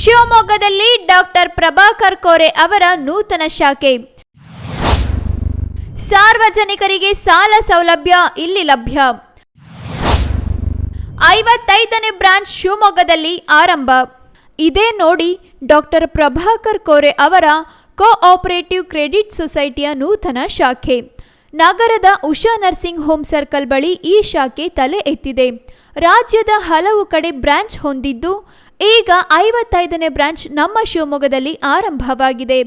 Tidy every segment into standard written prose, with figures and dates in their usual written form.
ಶಿವಮೊಗ್ಗದಲ್ಲಿ ಡಾಕ್ಟರ್ ಪ್ರಭಾಕರ್ ಕೋರೆ ಅವರ ನೂತನ ಶಾಖೆ. ಸಾರ್ವಜನಿಕರಿಗೆ ಸಾಲ ಸೌಲಭ್ಯ ಇಲ್ಲಿ ಲಭ್ಯ. 55ನೇ ಬ್ರಾಂಚ್ ಶಿವಮೊಗ್ಗದಲ್ಲಿ ಆರಂಭ. ಇದೇ ನೋಡಿ ಡಾಕ್ಟರ್ ಪ್ರಭಾಕರ್ ಕೋರೆ ಅವರ ಕೋಆಪರೇಟಿವ್ ಕ್ರೆಡಿಟ್ ಸೊಸೈಟಿಯ ನೂತನ ಶಾಖೆ. ನಗರದ ಉಷಾ ನರ್ಸಿಂಗ್ ಹೋಮ್ ಸರ್ಕಲ್ ಬಳಿ ಈ ಶಾಖೆ ತಲೆ ಎತ್ತಿದೆ. ರಾಜ್ಯದ ಹಲವು ಕಡೆ ಬ್ರಾಂಚ್ ಹೊಂದಿದ್ದು ಈಗ 55ನೇ ಬ್ರಾಂಚ್ ನಮ್ಮ ಶಿವಮೊಗ್ಗದಲ್ಲಿ ಆರಂಭವಾಗಿದೆ.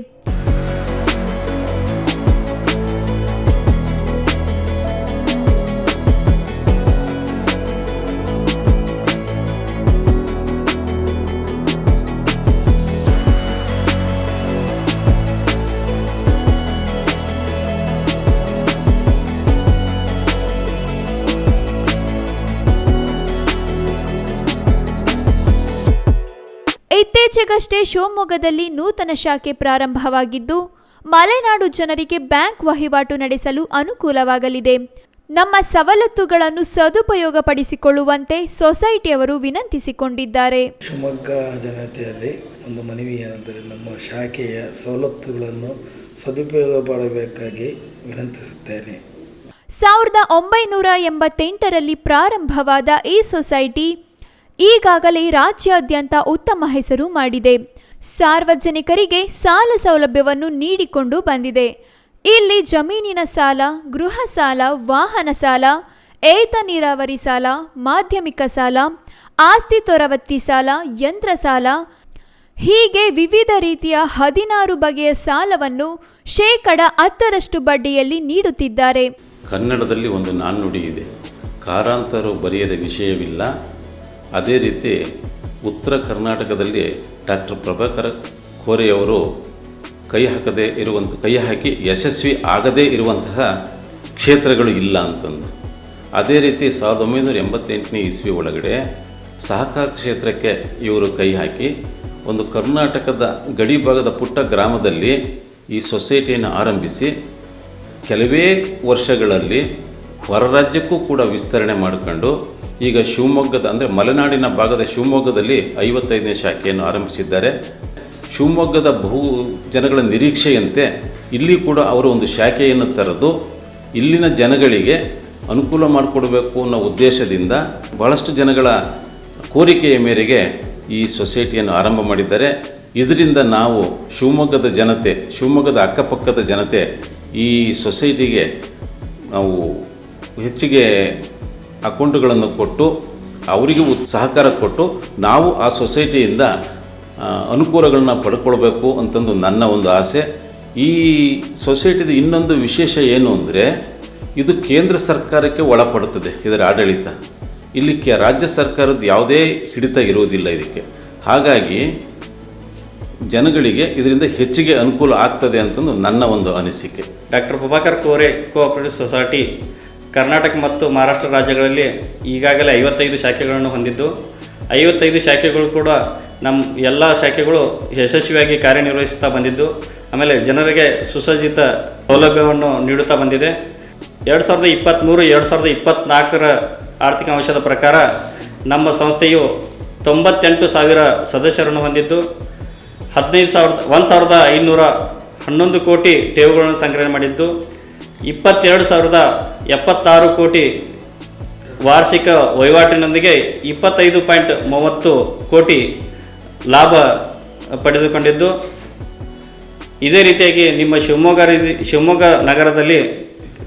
ಇತ್ತೀಚೆಗಷ್ಟೇ ಶಿವಮೊಗ್ಗದಲ್ಲಿ ನೂತನ ಶಾಖೆ ಪ್ರಾರಂಭವಾಗಿದ್ದು ಮಲೆನಾಡು ಜನರಿಗೆ ಬ್ಯಾಂಕ್ ವಹಿವಾಟು ನಡೆಸಲು ಅನುಕೂಲವಾಗಲಿದೆ. ನಮ್ಮ ಸವಲತ್ತುಗಳನ್ನು ಸದುಪಯೋಗಪಡಿಸಿಕೊಳ್ಳುವಂತೆ ಸೊಸೈಟಿಯವರು ವಿನಂತಿಸಿಕೊಂಡಿದ್ದಾರೆ. ಶಿವಮೊಗ್ಗ ಜನತೆಯಲ್ಲಿ ಒಂದು ಮನವಿ ಏನೆಂದರೆ ನಮ್ಮ ಶಾಖೆಯ ಸವಲತ್ತುಗಳನ್ನು ಸದುಪಯೋಗಪಡಬೇಕಾಗಿ ವಿನಂತಿಸುತ್ತೇನೆ. 1988ರಲ್ಲಿ ಪ್ರಾರಂಭವಾದ ಈ ಸೊಸೈಟಿ ಈಗಾಗಲೇ ರಾಜ್ಯಾದ್ಯಂತ ಉತ್ತಮ ಹೆಸರು ಮಾಡಿದೆ. ಸಾರ್ವಜನಿಕರಿಗೆ ಸಾಲ ಸೌಲಭ್ಯವನ್ನು ನೀಡಿಕೊಂಡು ಬಂದಿದೆ. ಇಲ್ಲಿ ಜಮೀನಿನ ಸಾಲ, ಗೃಹ ಸಾಲ, ವಾಹನ ಸಾಲ, ಏತ ನೀರಾವರಿ ಸಾಲ, ಮಾಧ್ಯಮಿಕ ಸಾಲ, ಆಸ್ತಿ ತೊರವತ್ತಿ ಸಾಲ, ಯಂತ್ರ ಸಾಲ ಹೀಗೆ ವಿವಿಧ ರೀತಿಯ 16 ಬಗೆಯ ಸಾಲವನ್ನು 10% ಬಡ್ಡಿಯಲ್ಲಿ ನೀಡುತ್ತಿದ್ದಾರೆ. ಕನ್ನಡದಲ್ಲಿ ಒಂದು ನಾಣ್ಣುಡಿ ಇದೆ, ಕಾರಂತರು ಬರೆಯದ ವಿಷಯವಿಲ್ಲ. ಅದೇ ರೀತಿ ಉತ್ತರ ಕರ್ನಾಟಕದಲ್ಲಿ ಡಾಕ್ಟರ್ ಪ್ರಭಾಕರ್ ಕೋರೆಯವರು ಕೈ ಹಾಕಿ ಯಶಸ್ವಿ ಆಗದೇ ಇರುವಂತಹ ಕ್ಷೇತ್ರಗಳು ಇಲ್ಲ ಅಂತಂದು. ಅದೇ ರೀತಿ 1988ನೇ ಇಸ್ವಿ ಒಳಗಡೆ ಸಹಕಾರ ಕ್ಷೇತ್ರಕ್ಕೆ ಇವರು ಕೈ ಹಾಕಿ ಒಂದು ಕರ್ನಾಟಕದ ಗಡಿ ಭಾಗದ ಪುಟ್ಟ ಗ್ರಾಮದಲ್ಲಿ ಈ ಸೊಸೈಟಿಯನ್ನು ಆರಂಭಿಸಿ ಕೆಲವೇ ವರ್ಷಗಳಲ್ಲಿ ಹೊರ ರಾಜ್ಯಕ್ಕೂ ಕೂಡ ವಿಸ್ತರಣೆ ಮಾಡಿಕೊಂಡು ಈಗ ಶಿವಮೊಗ್ಗದ ಅಂದರೆ ಮಲೆನಾಡಿನ ಭಾಗದ ಶಿವಮೊಗ್ಗದಲ್ಲಿ 55ನೇ ಶಾಖೆಯನ್ನು ಆರಂಭಿಸಿದ್ದಾರೆ. ಶಿವಮೊಗ್ಗದ ಬಹು ಜನಗಳ ನಿರೀಕ್ಷೆಯಂತೆ ಇಲ್ಲಿ ಕೂಡ ಅವರು ಒಂದು ಶಾಖೆಯನ್ನು ತೆರೆದು ಇಲ್ಲಿನ ಜನಗಳಿಗೆ ಅನುಕೂಲ ಮಾಡಿಕೊಡಬೇಕು ಅನ್ನೋ ಉದ್ದೇಶದಿಂದ ಬಹಳಷ್ಟು ಜನಗಳ ಕೋರಿಕೆಯ ಮೇರೆಗೆ ಈ ಸೊಸೈಟಿಯನ್ನು ಆರಂಭ ಮಾಡಿದ್ದಾರೆ. ಇದರಿಂದ ನಾವು ಶಿವಮೊಗ್ಗದ ಜನತೆ, ಶಿವಮೊಗ್ಗದ ಅಕ್ಕಪಕ್ಕದ ಜನತೆ ಈ ಸೊಸೈಟಿಗೆ ನಾವು ಹೆಚ್ಚಿಗೆ ಅಕೌಂಟ್ಗಳನ್ನು ಕೊಟ್ಟು ಅವರಿಗೂ ಸಹಕಾರ ಕೊಟ್ಟು ನಾವು ಆ ಸೊಸೈಟಿಯಿಂದ ಅನುಕೂಲಗಳನ್ನ ಪಡ್ಕೊಳ್ಬೇಕು ಅಂತಂದು ನನ್ನ ಒಂದು ಆಸೆ. ಈ ಸೊಸೈಟಿದು ಇನ್ನೊಂದು ವಿಶೇಷ ಏನು ಅಂದರೆ ಇದು ಕೇಂದ್ರ ಸರ್ಕಾರಕ್ಕೆ ಒಳಪಡುತ್ತದೆ. ಇದರ ಆಡಳಿತ ಇಲ್ಲಿ ರಾಜ್ಯ ಸರ್ಕಾರದ ಯಾವುದೇ ಹಿಡಿತ ಇರುವುದಿಲ್ಲ ಇದಕ್ಕೆ. ಹಾಗಾಗಿ ಜನಗಳಿಗೆ ಇದರಿಂದ ಹೆಚ್ಚಿಗೆ ಅನುಕೂಲ ಆಗ್ತದೆ ಅಂತಂದು ನನ್ನ ಒಂದು ಅನಿಸಿಕೆ. Doctor Prabhakar Kore cooperative society Karnataka ಮತ್ತು ಮಹಾರಾಷ್ಟ್ರ ರಾಜ್ಯಗಳಲ್ಲಿ ಈಗಾಗಲೇ 55 ಶಾಖೆಗಳನ್ನು ಹೊಂದಿದ್ದು 55 ಶಾಖೆಗಳು ಕೂಡ ನಮ್ಮ ಎಲ್ಲ ಶಾಖೆಗಳು ಯಶಸ್ವಿಯಾಗಿ ಕಾರ್ಯನಿರ್ವಹಿಸುತ್ತಾ ಬಂದಿದ್ದು, ಆಮೇಲೆ ಜನರಿಗೆ ಸುಸಜ್ಜಿತ ಸೌಲಭ್ಯವನ್ನು ನೀಡುತ್ತಾ ಬಂದಿದೆ. 2023-2024ರ ಆರ್ಥಿಕ ಅಂಶದ ಪ್ರಕಾರ ನಮ್ಮ ಸಂಸ್ಥೆಯು 98,000 ಸದಸ್ಯರನ್ನು ಹೊಂದಿದ್ದು 1,511 ಕೋಟಿ ಠೇವುಗಳನ್ನು ಸಂಗ್ರಹಣೆ ಮಾಡಿದ್ದು 22,076 ಕೋಟಿ ವಾರ್ಷಿಕ ವಹಿವಾಟಿನೊಂದಿಗೆ 25.30 ಕೋಟಿ ಲಾಭ ಪಡೆದುಕೊಂಡಿದ್ದು, ಇದೇ ರೀತಿಯಾಗಿ ನಿಮ್ಮ ಶಿವಮೊಗ್ಗ ನಗರದಲ್ಲಿ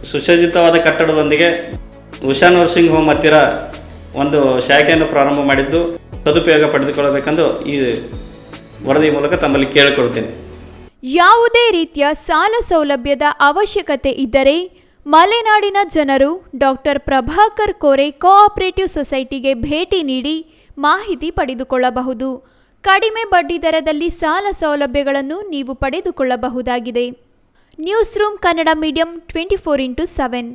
ಸುಸಜ್ಜಿತವಾದ ಕಟ್ಟಡದೊಂದಿಗೆ ಉಷಾ ನರ್ಸಿಂಗ್ ಹೋಮ್ ಹತ್ತಿರ ಒಂದು ಶಾಖೆಯನ್ನು ಪ್ರಾರಂಭ ಮಾಡಿದ್ದು ಸದುಪಯೋಗ ಪಡೆದುಕೊಳ್ಳಬೇಕೆಂದು ಈ ವರದಿ ಮೂಲಕ ತಮ್ಮಲ್ಲಿ ಕೇಳಿಕೊಳ್ತೇನೆ. ಯಾವುದೇ ರೀತಿಯ ಸಾಲ ಸೌಲಭ್ಯದ ಅವಶ್ಯಕತೆ ಇದ್ದರೆ ಮಲೆನಾಡಿನ ಜನರು ಡಾಕ್ಟರ್ ಪ್ರಭಾಕರ್ ಕೋರೆ ಕೋಆಪರೇಟಿವ್ ಸೊಸೈಟಿಗೆ ಭೇಟಿ ನೀಡಿ ಮಾಹಿತಿ ಪಡೆದುಕೊಳ್ಳಬಹುದು. ಕಡಿಮೆ ಬಡ್ಡಿ ದರದಲ್ಲಿ ಸಾಲ ಸೌಲಭ್ಯಗಳನ್ನು ನೀವು ಪಡೆದುಕೊಳ್ಳಬಹುದಾಗಿದೆ. News room Kannada medium 24x7.